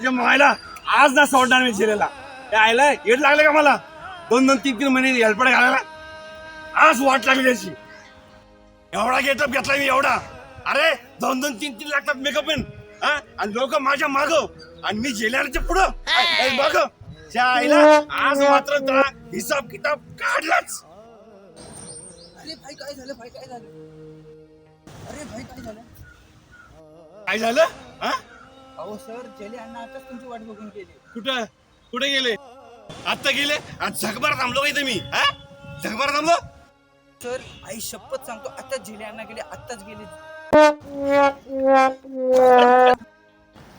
तुझ्या मायला आज ना सोडणार मी जिरेला आयला येड लागले का मला 2-3 महिने हेल्पड घालायला आज वाट लागली त्याची एवढा गेटअप घेतला मी एवढा अरे 2-3 लागतात मेकअप आणि लोक माझ्या माग आणि मी जिल्ह्याच्या पुढं बघ त्या आईला आज मात्र त्याला हिसाब किताब काढलाच. अरे भाई काय झालं भाई काय झालं अरे भाई काय झालं काय झालं अहो सर जेले अण्णा आताच तुमची वाट बघून गेली. कुठे गेले आता गेले आज झगभर थांबलो इथे मी झगभर थांबलो सर आई शपथ सांगतो आता जेले अण्णा गेले आताच गेले.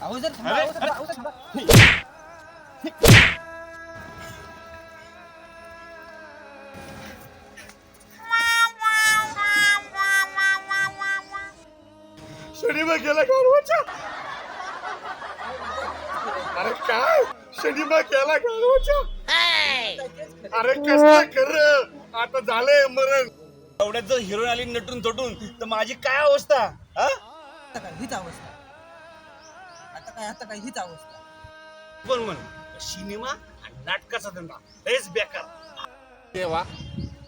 अहो जर थांबा, अहो जर- अहो जर थांबा. शनिमा गेला गाडवाच्या अरे काय शनिमा गेला गाडवाच्या अरे कसं कर आता झालंय मरण एवढ्यात जर हिरोईन आली नटून तटून तर माझी काय अवस्था आता काय हीच अवस्था आता काय हीच अवस्था. पण म्हण सिनेमा आणि नाटकाचा धंदा लयच बेकार देवा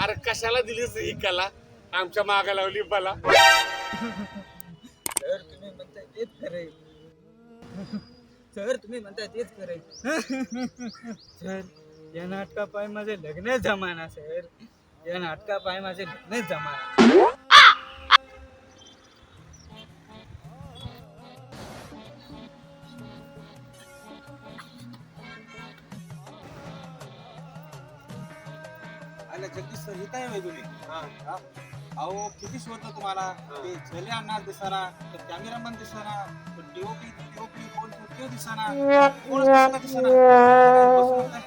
अरे कशाला दिलीस ही कला आमच्या मागा लावली मला. सर तुम्ही म्हणताय तेच खरंय सर तुम्ही म्हणताय तेच खरंय सर या नाटकापाय माझे लग्न जमाना सर या नाटकापाय माझे लग्न जमाना. अरे जगदीश सर इथं आहे तुम्ही अहो किती शोधलं तुम्हाला ते झेले आणणार दिसाना कॅमेरामन दिसाना डीओपी कोण तो दिसाना कोण दिसाना.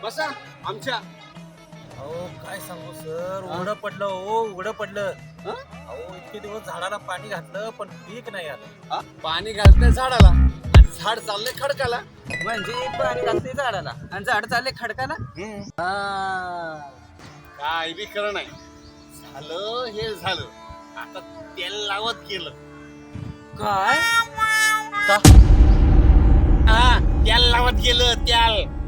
बसा आमच्या अहो काय सांगू सर उघडं पडलं उघडं पडलं अहो इतके दिवस झाडाला पाणी घातलं पण पीक नाही आलं. पाणी घालतंय झाडाला आणि झाड चाललंय खडकाला. म्हणजे पाणी घालते झाडाला आणि झाड चालले खडकाला. काय बी खरं नाही झालं हे झालं आता तेल लावत गेलं. काय तेल लावत गेलं तेल